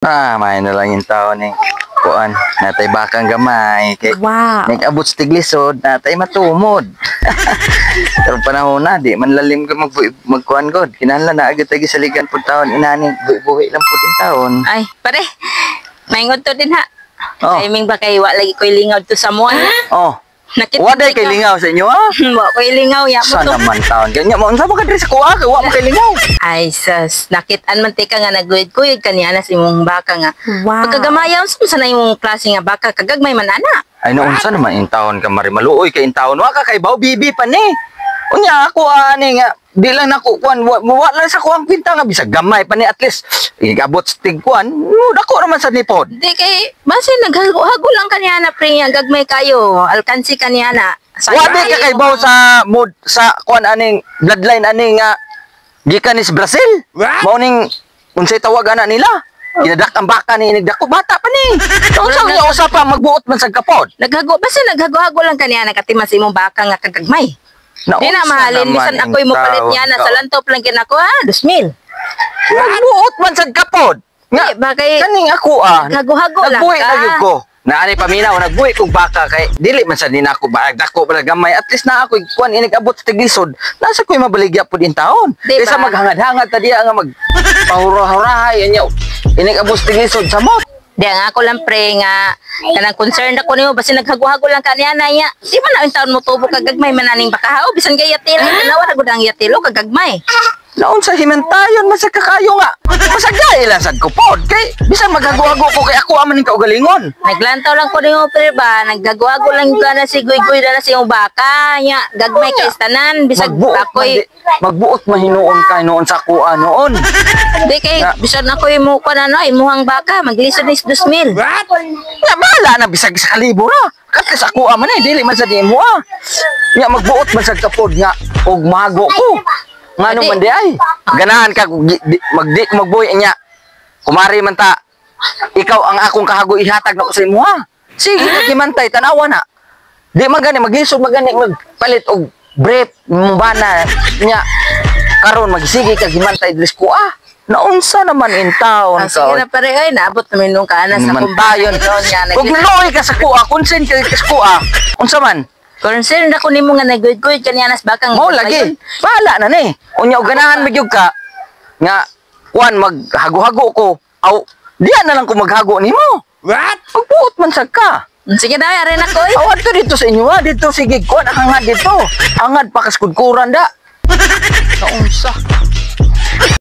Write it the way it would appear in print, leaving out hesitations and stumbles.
May na lang yung tao ni kuan natay bakang gamay kay Wow. nag-abot sa tiglisod natay matumod. Pero panahon na di man lalim ko magkuan god kinahanglan na agad tagi saligan pud taon inani buhi lang pud in taon. Ay, pare. Maingod to din ha. Oh. Timing ba kay wa lagi ko'y lingaw to sa mo? Oh, Nakita waday kay lingaw sa inyo ha. Wa ko'y lingaw ya mo Sa to. naman taon kanya mo unsa ba ka diri sa kuha kay wa mo kay lingaw. Ay, sus. Nakit-an man tika nga naguyod-kuyod kaniya na si mong baka nga. Wow. Pagkagamayaw sa na yung klase nga baka kagagmay man ana. Ay no unsa naman in taon ka mari maluoy kay in taon wa ka kay baw bibi pa ni. Unya ako ani nga di lang nako kuan wa lang sa kuang pinta nga bisag gamay pa ni at least igabot stig kuan dako raman sa nipod. Di kay base naghago lang kaniya na pre nga gagmay kayo. Alkansi kaniya na. Wadi ka kay baw sa mood sa kuan aning bloodline aning nga gikan ni sa Brazil. Mao ning unsay tawag ana nila? Kinadak ang baka ni nagdako bata pa ni. Unsa nga usa pa magbuot man sa kapod. Naghago base naghago-hago lang kaniya nakatima sa imong baka nga kagagmay. Di na mahalin bisan ako'y mo palit niya na sa lantop lang kinako ha 2,000. Magbuot man sa kapod. Nga Di ba kay kaning ako naghago-hago lang nagbuhi ka. na gyud ko. Naani paminaw nagbuhi kog baka kay dili man sa nina ko ba dako pala gamay at least na ako kuan inigabot sa tiglisod nasa ko'y mabaligya pud in taon. Di Kaysa ba? maghangad-hangad ta diya nga mag pahura-hurahay anyo inigabot sa tiglisod sa mo. Di ang ako lang pre nga kanang concerned ako nimo basi naghago-hago lang kaniya na niya. Di man na yung taon mo tubo kagagmay mananing bakahaw bisan kay yatilo tanawa ra gud ang yatilo kagagmay. Naon sa himantayon masag kakayo nga. Masagay lang sad ko pod kay bisan maghago-hago ko kay ako aman ning kaugalingon. Naglantaw lang ko nimo pre ba naggago-hago lang ka na si guy-guy na si imong baka nya gagmay kay tanan bisag ako'y magbuot mahinuon kay noon sa kuha noon. di kay bisan ako'y mo ko na no imuhang baka maglisod is 2,000. Nga bala na bisag sa kalibo ra. Kasi sa kuha man dili man sa di mo Nga magbuot man sa kapod nga og mago ko. Ngano man di ay. Ganahan ka magbuhi niya. Kumari man ta. Ikaw ang akong kahago ihatag na ko sa imo ha. Sige nagimantay tanawa na. Di magani maghisog magani magpalit og brief mbana nya karon magsige ka gimantay dres ko naunsa naman in town Sige na pare ay naabot namin nung kaana sa kumbayon kumbayon kung nuloy ka sa kuha consent ka sa kuha unsa man concern ako nimo nga naguyod-guyod kaniya nas bakang mo lagi bahala na ni unya og ganahan magyug ka nga kuan maghago-hago ko aw diyan na lang ko maghago nimo what pagbuot man sad ka. Sige na are na ko Awad to dito sa inyo dito sige kuan hangad dito hangad pa kaskudkuran da naunsa